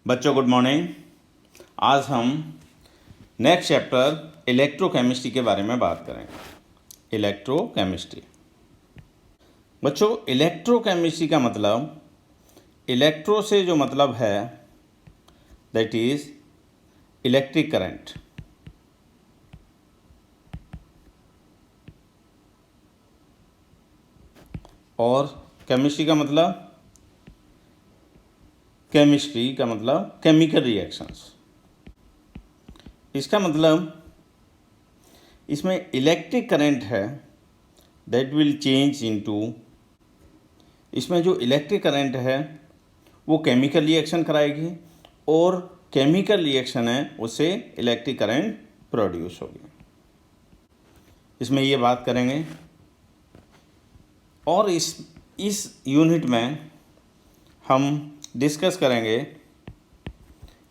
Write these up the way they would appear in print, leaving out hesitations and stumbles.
बच्चों good morning. आज हम नेक्स्ट चैप्टर इलेक्ट्रोकेमिस्ट्री के बारे में बात करेंगे। इलेक्ट्रोकेमिस्ट्री बच्चों, इलेक्ट्रोकेमिस्ट्री का मतलब इलेक्ट्रो से जो मतलब है दैट इज इलेक्ट्रिक करंट, और केमिस्ट्री का मतलब केमिकल रिएक्शंस। इसका मतलब इसमें इलेक्ट्रिक करंट है दैट विल चेंज इनटू, इसमें जो इलेक्ट्रिक करंट है वो केमिकल रिएक्शन कराएगी और केमिकल रिएक्शन है उससे इलेक्ट्रिक करंट प्रोड्यूस होगी। इसमें ये बात करेंगे और इस यूनिट में हम डिस्कस करेंगे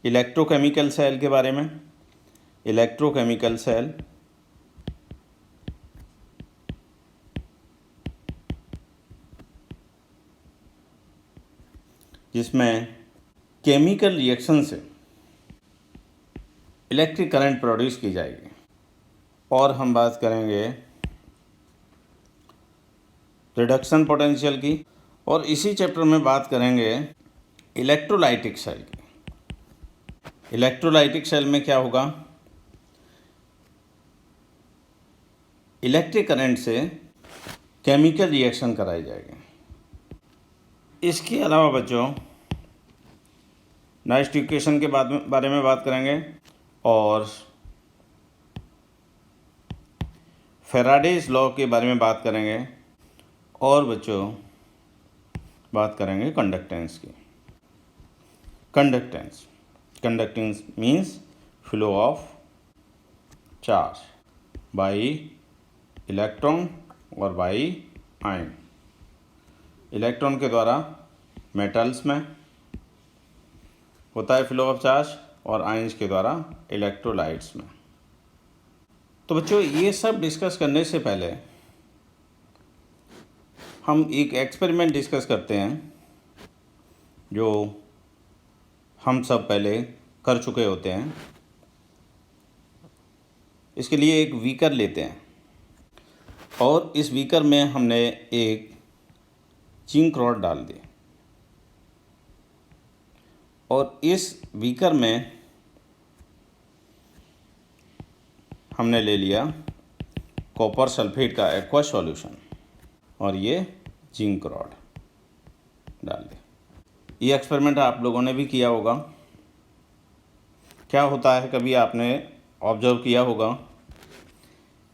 इलेक्ट्रोकेमिकल सेल के बारे में। इलेक्ट्रोकेमिकल सेल जिसमें केमिकल रिएक्शन से इलेक्ट्रिक करंट प्रोड्यूस की जाएगी। और हम बात करेंगे रिडक्शन पोटेंशियल की, और इसी चैप्टर में बात करेंगे इलेक्ट्रोलाइटिक सेल की। इलेक्ट्रोलाइटिक सेल में क्या होगा, इलेक्ट्रिक करंट से केमिकल रिएक्शन कराई जाएगी। इसके अलावा बच्चों नेक्स्ट इक्वेशन के बारे में बात करेंगे और फैराडेज लॉ के बारे में बात करेंगे, और बच्चों बात करेंगे कंडक्टेंस की। Conductance means flow of charge by electron और बाई आयन। इलेक्ट्रॉन के द्वारा मेटल्स में होता है फ्लो ऑफ चार्ज, और आयन्स के द्वारा इलेक्ट्रोलाइट्स में। तो बच्चों ये सब डिस्कस करने से पहले हम एक एक्सपेरिमेंट डिस्कस करते हैं जो हम सब पहले कर चुके होते हैं। इसके लिए एक बीकर लेते हैं और इस बीकर में हमने एक जिंक रॉड डाल दी, और इस बीकर में हमने ले लिया कॉपर सल्फेट का एक्वा सॉल्यूशन, और ये जिंक रॉड डाल दी। ये एक्सपेरिमेंट आप लोगों ने भी किया होगा। क्या होता है, कभी आपने ऑब्जर्व किया होगा,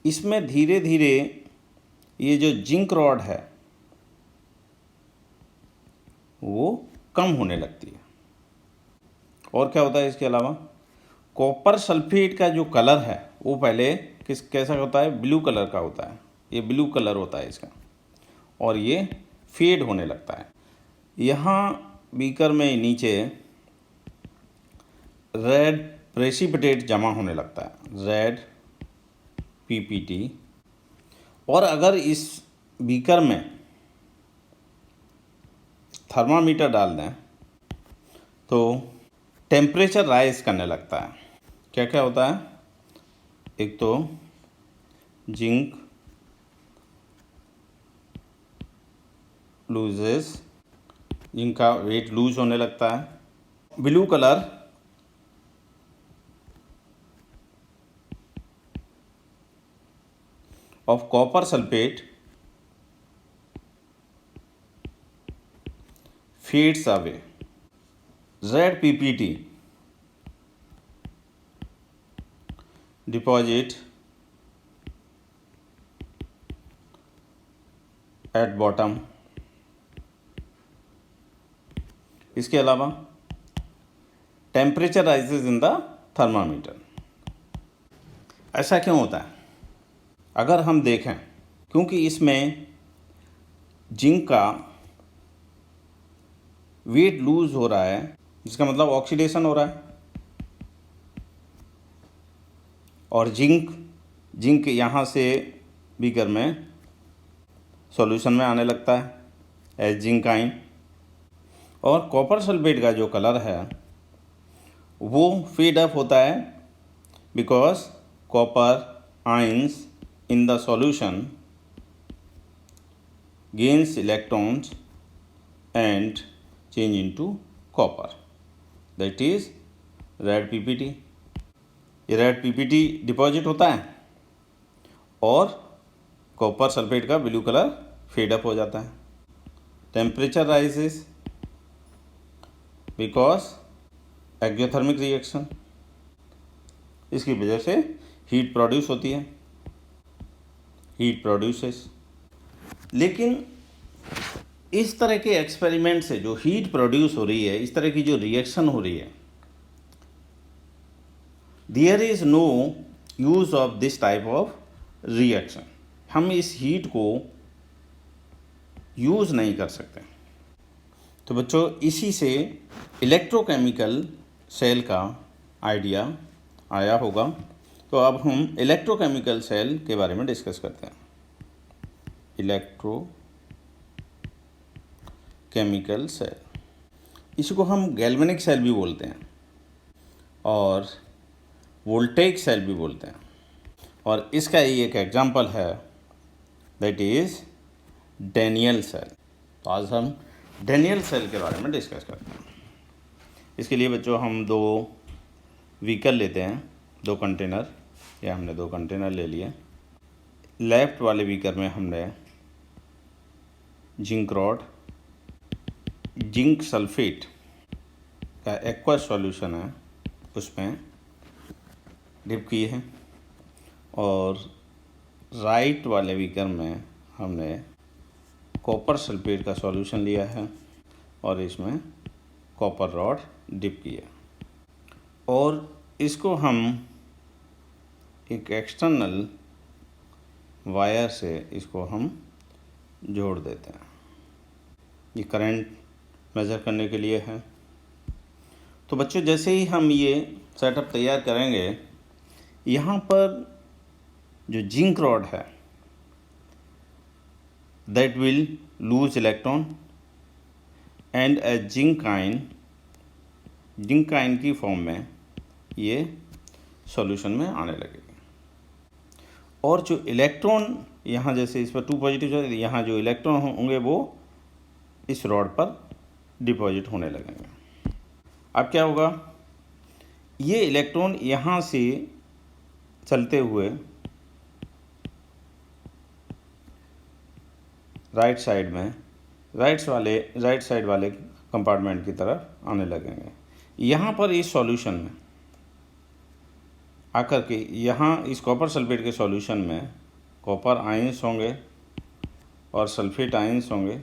इसमें धीरे धीरे ये जो जिंक रॉड है वो कम होने लगती है। और क्या होता है, इसके अलावा कॉपर सल्फेट का जो कलर है वो पहले कैसा होता है, ब्लू कलर का होता है। ये ब्लू कलर होता है इसका, और ये फेड होने लगता है। यहाँ बीकर में नीचे रेड प्रेसिपिटेट जमा होने लगता है, रेड पीपीटी। और अगर इस बीकर में थर्मामीटर डाल दें तो टेम्परेचर राइज करने लगता है। क्या क्या होता है, एक तो जिंक लूजेस, जिनका वेट लूज होने लगता है। Blue colour of copper sulphate fades away. Red PPT deposit at bottom. इसके अलावा temperature rises in the thermometer. ऐसा क्यों होता है, अगर हम देखें, क्योंकि इसमें जिंक का वेट लूज हो रहा है, जिसका मतलब ऑक्सीडेशन हो रहा है, और जिंक यहाँ से बीकर में सॉल्यूशन में आने लगता है एज जिंक आयन। और कॉपर सल्फेट का जो कलर है वो फेड अप होता है because copper ions in the solution gains electrons and change into copper, that is red PPT. ये रेड पीपीटी डिपॉजिट होता है और कॉपर सल्फेट का ब्लू कलर फेड अप हो जाता है। Temperature rises because exothermic reaction, इसकी वजह से हीट प्रोड्यूस होती है, हीट प्रोड्यूसेस। लेकिन इस तरह के एक्सपेरिमेंट से जो हीट प्रोड्यूस हो रही है, इस तरह की जो रिएक्शन हो रही है, there is no use of this type of reaction. हम इस हीट को यूज नहीं कर सकते। तो बच्चों, इसी से इलेक्ट्रोकेमिकल सेल का आइडिया आया होगा। तो अब हम इलेक्ट्रोकेमिकल सेल के बारे में डिस्कस करते हैं। इलेक्ट्रोकेमिकल सेल, इसको हम गैल्वेनिक सेल भी बोलते हैं और वोल्टेइक सेल भी बोलते हैं। और इसका ही एक एग्जांपल है, दैट इज डैनियल सेल। तो आज हम डैनियल सेल के बारे में डिस्कस करते हैं। इसके लिए बच्चों हम दो व्हीकल लेते हैं, दो कंटेनर। या हमने दो कंटेनर ले लिए। लेफ्ट वाले बीकर में हमने जिंक रॉड, जिंक सल्फेट का एक्वस सॉल्यूशन है, उसमें डिप किए हैं। और राइट वाले बीकर में हमने कॉपर सल्फेट का सॉल्यूशन लिया है और इसमें कॉपर रॉड डिप किया। और इसको हम एक एक्सटर्नल वायर से इसको हम जोड़ देते हैं। ये करंट मेज़र करने के लिए है। तो बच्चों, जैसे ही हम ये सेटअप तैयार करेंगे, यहाँ पर जो जिंक रॉड है that will lose electron and A zinc ion की फॉर्म में ये सॉल्यूशन में आने लगेगी। और जो इलेक्ट्रॉन यहाँ, जैसे इस पर 2 पॉजिटिव है, यहाँ जो इलेक्ट्रॉन होंगे वो इस रॉड पर डिपॉजिट होने लगेंगे। अब क्या होगा, ये इलेक्ट्रॉन यहाँ से चलते हुए राइट साइड वाले कंपार्टमेंट की तरफ आने लगेंगे। यहाँ पर इस सॉल्यूशन में आकर के यहाँ इस कॉपर सल्फेट के सॉल्यूशन में कॉपर आयंस होंगे और सल्फेट आयंस होंगे।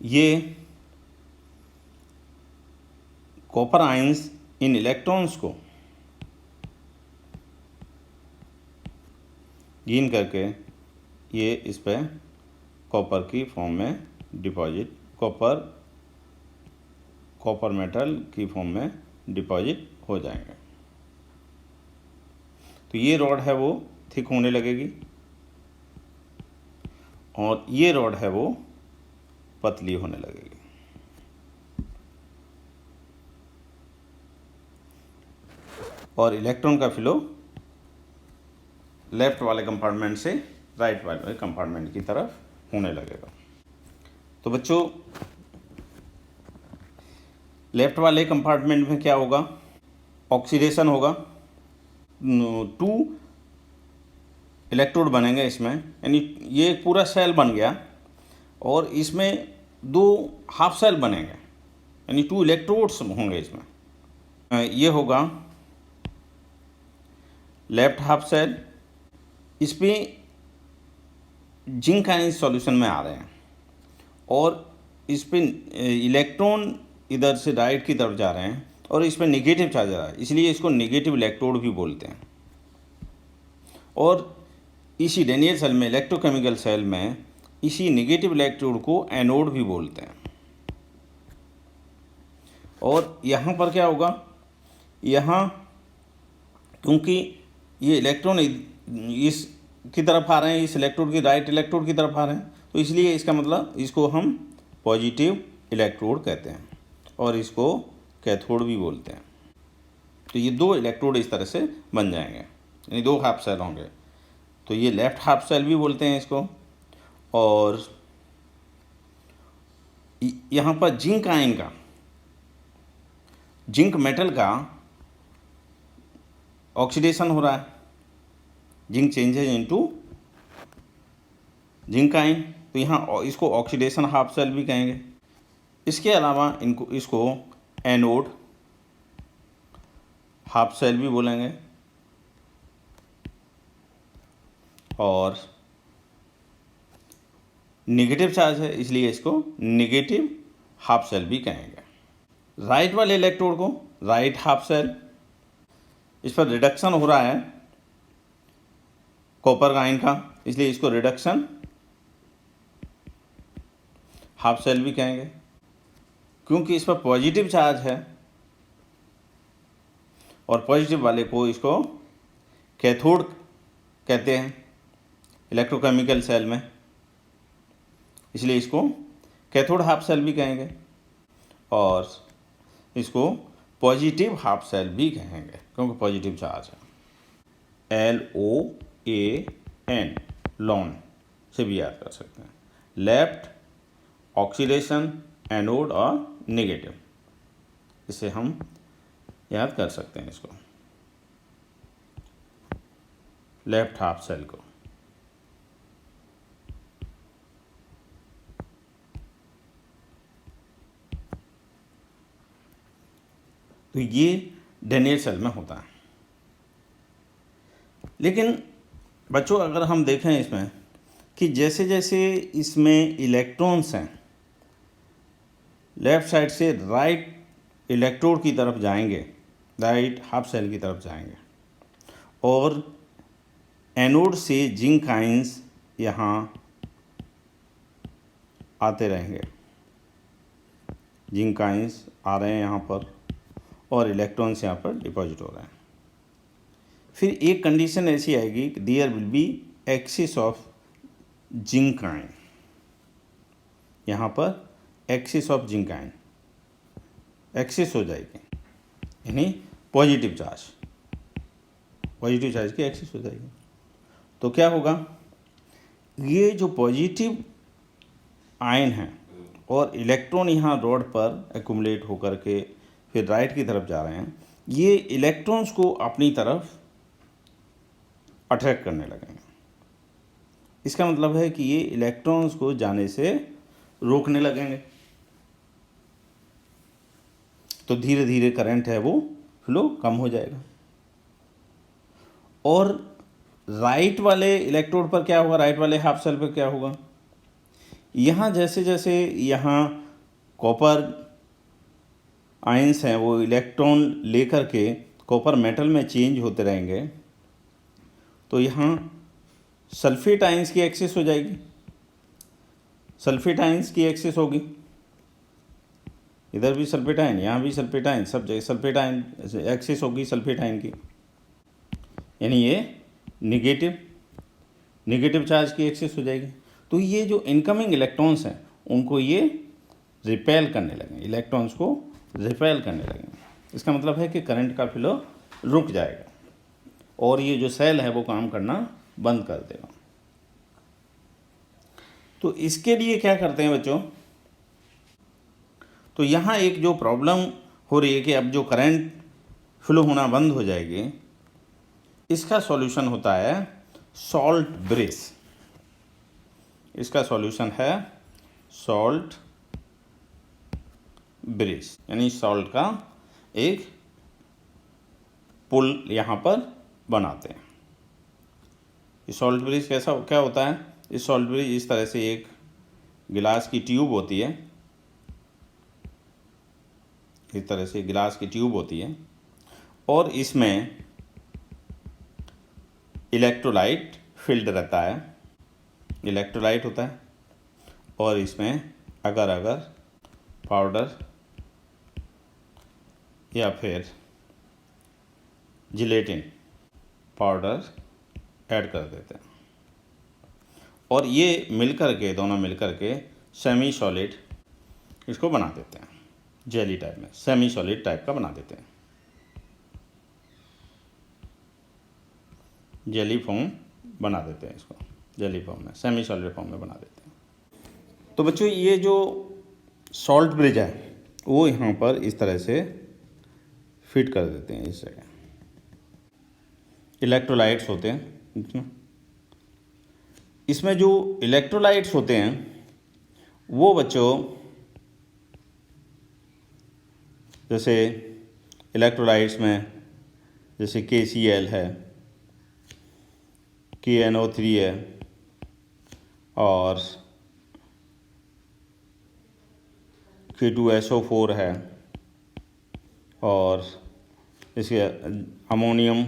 ये कॉपर आयंस इन इलेक्ट्रॉन्स को गेन करके ये इस पे कॉपर की फॉर्म में डिपॉजिट, कॉपर मेटल की फॉर्म में डिपॉजिट हो जाएंगे। तो ये रॉड है वो थिक होने लगेगी और ये रॉड है वो पतली होने लगेगी। और इलेक्ट्रॉन का फ्लो लेफ्ट वाले कंपार्टमेंट से राइट वाले कंपार्टमेंट की तरफ होने लगेगा। तो बच्चों, लेफ्ट वाले कंपार्टमेंट में क्या होगा, ऑक्सीडेशन होगा। 2 इलेक्ट्रोड बनेंगे इसमें, यानी ये एक पूरा सेल बन गया और इसमें 2 हाफ सेल बनेंगे, यानी 2 इलेक्ट्रोड्स होंगे इसमें। ये होगा लेफ्ट हाफ सेल, इस पे जिंक आयन सॉल्यूशन में आ रहे हैं और इस पे इलेक्ट्रॉन इधर से राइट की तरफ जा रहे हैं और इस पे नेगेटिव चार्ज आ रहा है, इसलिए इसको नेगेटिव इलेक्ट्रोड भी बोलते हैं। और इसी डैनियल सेल में, इलेक्ट्रोकेमिकल सेल में, इसी नेगेटिव इलेक्ट्रोड को एनोड भी बोलते हैं। और यहाँ पर क्या होगा, यहाँ क्योंकि ये इलेक्ट्रॉन इस की तरफ आ रहे हैं, इस इलेक्ट्रोड की राइट इलेक्ट्रोड की तरफ आ रहे हैं, तो इसलिए इसका मतलब इसको हम पॉजिटिव इलेक्ट्रोड कहते हैं और इसको कैथोड भी बोलते हैं। तो ये दो इलेक्ट्रोड इस तरह से बन जाएंगे, यानी दो हाफ सेल होंगे। तो ये लेफ्ट हाफ सेल भी बोलते हैं इसको। और यहाँ पर जिंक आयन का, जिंक मेटल का ऑक्सीडेशन हो रहा है, zinc changes into zinc ion, तो यहाँ इसको ऑक्सीडेशन हाफ सेल भी कहेंगे। इसके अलावा इसको एनोड हाफ सेल भी बोलेंगे और नेगेटिव चार्ज है इसलिए इसको नेगेटिव हाफ सेल भी कहेंगे। राइट वाले इलेक्ट्रोड को राइट हाफ सेल, इस पर रिडक्शन हो रहा है कॉपर आयन का, इसलिए इसको रिडक्शन हाफ सेल भी कहेंगे। क्योंकि इस पर पॉजिटिव चार्ज है और पॉजिटिव वाले को इसको कैथोड कहते हैं इलेक्ट्रोकेमिकल सेल में, इसलिए इसको कैथोड हाफ सेल भी कहेंगे और इसको पॉजिटिव हाफ सेल भी कहेंगे क्योंकि पॉजिटिव चार्ज है। LOAN लॉन से भी याद कर सकते हैं। लेफ्ट ऑक्सीडेशन एनोड और नेगेटिव, इसे हम याद कर सकते हैं इसको लेफ्ट हाफ सेल को। तो ये डेनियल सेल में होता है। लेकिन बच्चों अगर हम देखें इसमें कि जैसे जैसे इसमें इलेक्ट्रॉन्स हैं लेफ्ट साइड से राइट इलेक्ट्रोड की तरफ जाएंगे, राइट हाफ सेल की तरफ जाएंगे और एनोड से जिंक आयंस यहाँ आते रहेंगे, जिंक आयंस आ रहे हैं यहाँ पर और इलेक्ट्रॉन्स यहाँ पर डिपॉजिट हो रहे हैं। फिर एक कंडीशन ऐसी आएगी कि there will be excess of zinc ion, यहाँ पर excess of zinc ion excess हो जाएगी, यानी पॉजिटिव चार्ज की एक्सिस हो जाएगी। तो क्या होगा, ये जो पॉजिटिव आयन है और इलेक्ट्रॉन यहाँ रॉड पर एक्यूमुलेट होकर के फिर राइट की तरफ जा रहे हैं, ये इलेक्ट्रॉन्स को अपनी तरफ अट्रैक्ट करने लगेंगे। इसका मतलब है कि ये इलेक्ट्रॉन्स को जाने से रोकने लगेंगे, तो धीरे धीरे करंट है वो फ्लो कम हो जाएगा। और राइट वाले इलेक्ट्रोड पर क्या होगा, राइट वाले हाफ सेल पर क्या होगा, यहाँ जैसे जैसे यहाँ कॉपर आयंस हैं वो इलेक्ट्रॉन लेकर के कॉपर मेटल में चेंज होते रहेंगे, तो यहाँ सल्फेट आयंस की एक्सिस हो जाएगी, सल्फेट आयंस की एक्सिस होगी, इधर भी सल्फेट आयन यहाँ भी सल्फेट आयन, सब जगह सल्फेट आयन एक्सिस होगी सल्फेट आयन की, यानी ये नेगेटिव चार्ज की एक्सिस हो जाएगी। तो ये जो इनकमिंग इलेक्ट्रॉन्स हैं उनको ये रिपेल करने लगेंगे, इलेक्ट्रॉन्स को रिपेल करने लगेंगे। इसका मतलब है कि करंट का फ्लो रुक जाएगा और ये जो सेल है वो काम करना बंद कर देगा। तो इसके लिए क्या करते हैं बच्चों, तो यहाँ एक जो प्रॉब्लम हो रही है कि अब जो करंट फ्लो होना बंद हो जाएगी, इसका सॉल्यूशन होता है सॉल्ट ब्रिज। इसका सॉल्यूशन है सॉल्ट ब्रिज, यानी सॉल्ट का एक पुल यहाँ पर बनाते हैं। ये सॉल्ट ब्रिज क्या होता है, इस सॉल्ट ब्रिज इस तरह से एक गिलास की ट्यूब होती है, इस तरह से गिलास की ट्यूब होती है और इसमें इलेक्ट्रोलाइट फिल्ड रहता है, इलेक्ट्रोलाइट होता है और इसमें अगर पाउडर या फिर जिलेटिन पाउडर ऐड कर देते हैं। और ये मिलकर के, दोनों मिलकर के सेमी सॉलिड इसको बना देते हैं, जेली टाइप में, सेमी सॉलिड टाइप का बना देते हैं, जेली फॉर्म बना देते हैं इसको, जेली फॉर्म में, सेमी सॉलिड फॉर्म में बना देते हैं। तो बच्चों ये जो सॉल्ट ब्रिज है वो यहाँ पर इस तरह से फिट कर देते हैं इस जगह। इलेक्ट्रोलाइट्स होते हैं इसमें जो इलेक्ट्रोलाइट्स होते हैं वो बच्चों जैसे इलेक्ट्रोलाइट्स में जैसे KCl है, KNO3 है और K2SO4 है और इसके अमोनियम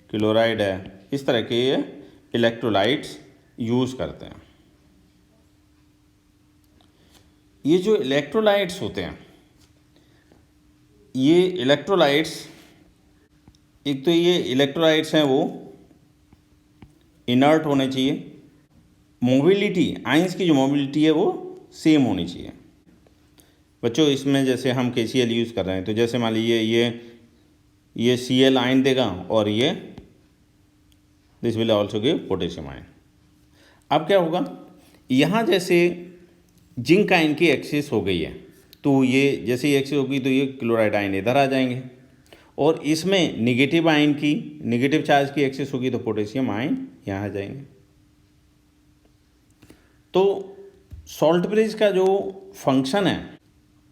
क्लोराइड है। इस तरह के ये इलेक्ट्रोलाइट्स यूज़ करते हैं। ये जो इलेक्ट्रोलाइट्स होते हैं, ये इलेक्ट्रोलाइट्स, एक तो ये इलेक्ट्रोलाइट्स हैं वो इनर्ट होने चाहिए, मोबिलिटी, आयंस की जो मोबिलिटी है वो सेम होनी चाहिए। बच्चों इसमें जैसे हम KCl यूज़ कर रहे हैं तो जैसे मान लीजिए ये Cl आयन देगा और ये this will also give potassium ion. अब क्या होगा, यहाँ जैसे जिंक आयन की एक्सेस हो गई है तो ये जैसे ही एक्सेस होगी तो ये क्लोराइड आयन इधर आ जाएंगे, और इसमें निगेटिव आयन की, निगेटिव चार्ज की एक्सेस होगी तो पोटेशियम आयन यहाँ आ जाएंगे। तो सॉल्ट ब्रिज का जो फंक्शन है,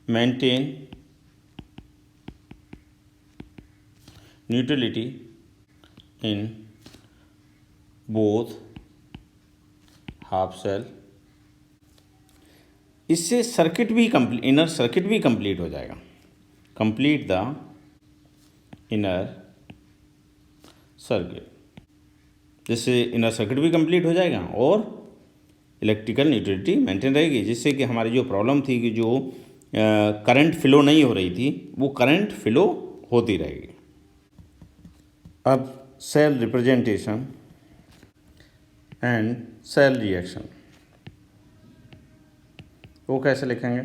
maintain neutrality in both half cell, इससे सर्किट भी कंप्लीट, इनर सर्किट भी कंप्लीट हो जाएगा। कंप्लीट द इनर सर्किट, जिससे इनर सर्किट भी कंप्लीट हो जाएगा और इलेक्ट्रिकल न्यूट्रलिटी मेंटेन रहेगी, जिससे कि हमारी जो प्रॉब्लम थी कि जो करंट फ्लो नहीं हो रही थी वो करंट फ्लो होती रहेगी। अब cell representation and cell reaction वो कैसे लिखेंगे?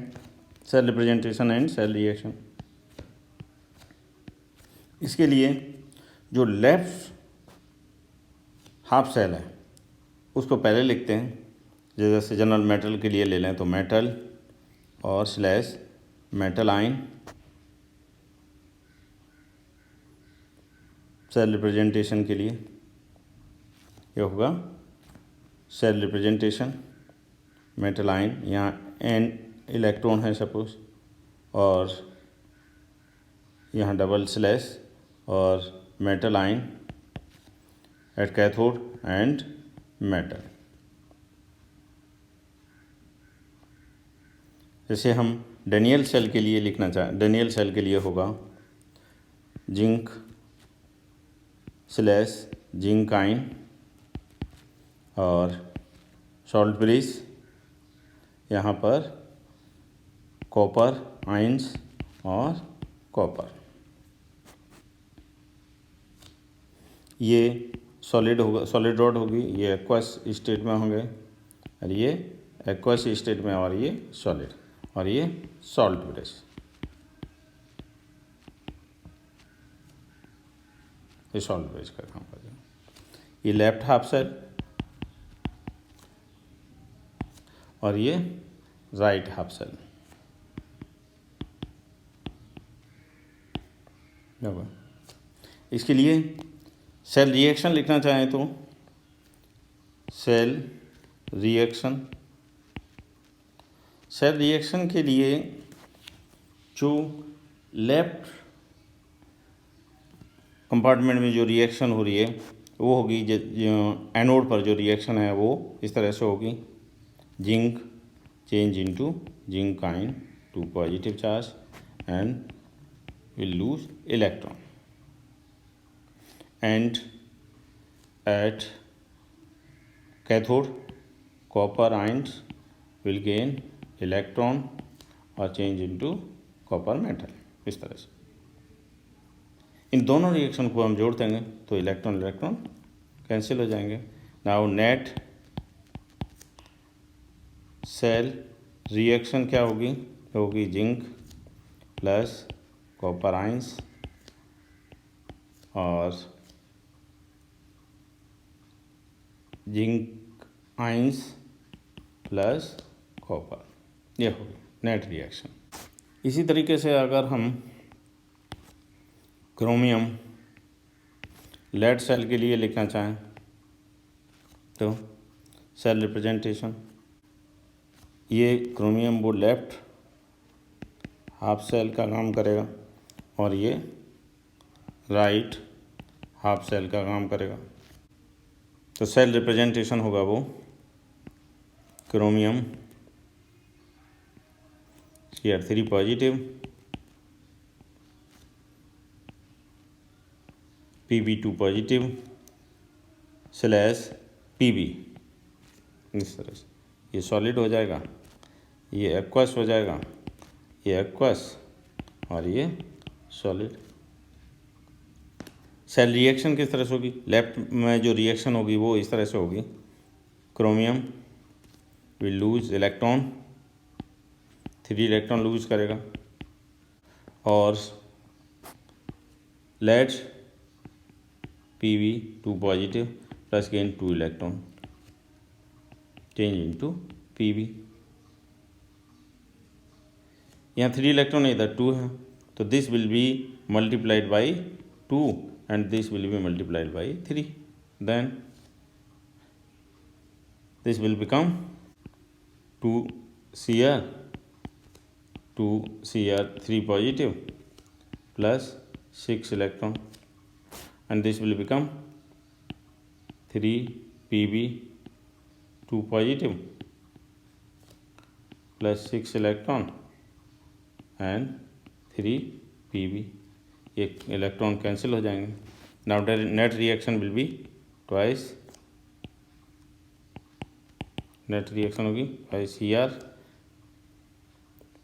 Cell representation and cell reaction, इसके लिए जो लेफ्ट हाफ सेल है उसको पहले लिखते हैं। जैसे जनरल मेटल के लिए ले लें तो मेटल और slash metal ion, cell representation के लिए ये होगा सेल रिप्रेजेंटेशन, मेटल आयन, यहाँ N इलेक्ट्रॉन है सपोज, और यहाँ डबल स्लैश और metal ion at cathode and metal. जैसे हम डेनियल सेल के लिए लिखना चाहें, डेनियल सेल के लिए होगा जिंक स्लैश जिंक आयन, और सॉल्ट ब्रिज यहाँ पर कॉपर आयंस और कॉपर। ये सॉलिड होगा, सॉलिड रॉड होगी, ये एक्वस स्टेट में होंगे और ये एक्वस स्टेट में, और ये सॉलिड, और ये सॉल्ट ब्रिज। ये सॉल्ट ब्रिज का काम कर दें। ये लेफ्ट हाफ सेल और ये राइट हाफ सेल। इसके लिए सेल रिएक्शन लिखना चाहें तो सेल रिएक्शन, सेल रिएक्शन के लिए जो लेफ्ट कंपार्टमेंट में जो रिएक्शन हो रही है वो होगी, एनोड पर जो रिएक्शन है वो इस तरह से होगी, zinc change into zinc ion two positive charge and will lose electron, and at cathode copper ions will gain electron और change into copper metal। इस तरह से इन दोनों रिएक्शन को हम जोड़ देंगे तो इलेक्ट्रॉन इलेक्ट्रॉन कैंसिल हो जाएंगे। नाउ नेट सेल रिएक्शन क्या होगी, होगी जिंक प्लस कॉपर आयंस और जिंक आयंस प्लस कॉपर, ये होगी नेट रिएक्शन। इसी तरीके से अगर हम क्रोमियम लेड सेल के लिए लिखना चाहें तो सेल रिप्रेजेंटेशन, ये क्रोमियम वो लेफ्ट हाफ सेल का काम करेगा और ये राइट हाफ सेल का काम करेगा। तो सेल रिप्रेजेंटेशन होगा वो chromium Cr3 positive, Pb2 positive slash Pb, इस तरह से ये सॉलिड हो जाएगा, ये एक्वस हो जाएगा, ये एक्वस और ये सॉलिड। सेल रिएक्शन किस तरह से होगी, लेफ्ट में जो रिएक्शन होगी वो इस तरह से होगी, chromium will lose electron, 3 electron lose करेगा और lead Pb2 positive plus gain 2 electron change into Pb। यहाँ 3 इलेक्ट्रॉन है, इधर 2 है, तो this will be multiplied by 2 and this will be multiplied by 3, then this will become 2Cr3 positive plus 6 electron and this will become 3Pb2 positive plus 6 electron and 3Pb, एक electron cancel हो जाएंगे। Now net reaction will be twice, net reaction होगी Cr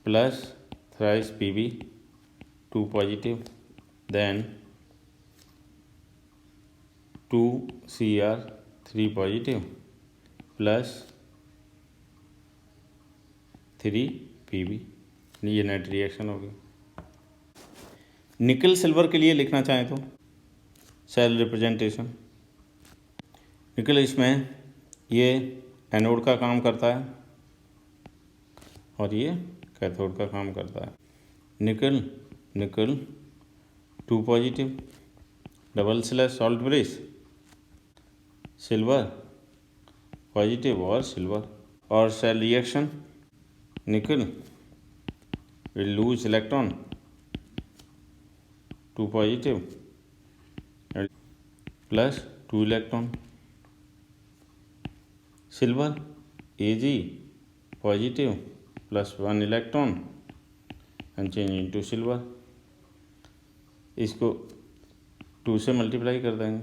plus thrice Pb2 positive then 2Cr3 positive plus 3Pb, ये net reaction होगी। निकल silver के लिए लिखना चाहें तो सेल रिप्रेजेंटेशन, निकल इसमें ये एनोड का काम करता है और ये कैथोड का काम करता है। Nickel 2 positive double slash salt bridge, silver positive और सिल्वर, और cell reaction nickel will lose electron 2 positive plus 2 electron, silver Ag positive plus 1 electron and change into silver, इसको 2 से मल्टीप्लाई कर देंगे,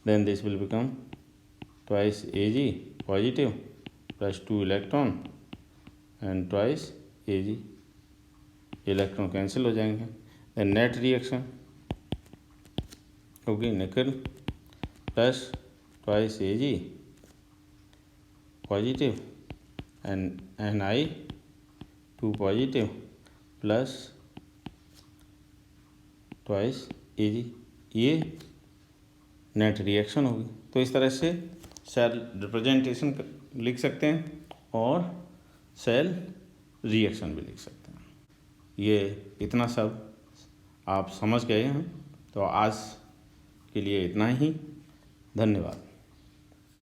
then this will become twice Ag positive plus 2 electron and twice Ag, electron cancel हो जाएंगे। Then net reaction होगी nickel plus twice Ag positive and Ni2 positive plus twice Ag, ये net reaction होगी। तो इस तरह से सेल रिप्रेजेंटेशन लिख सकते हैं और सेल रिएक्शन भी लिख सकते हैं। ये इतना सब आप समझ गए हैं, तो आज के लिए इतना ही, धन्यवाद।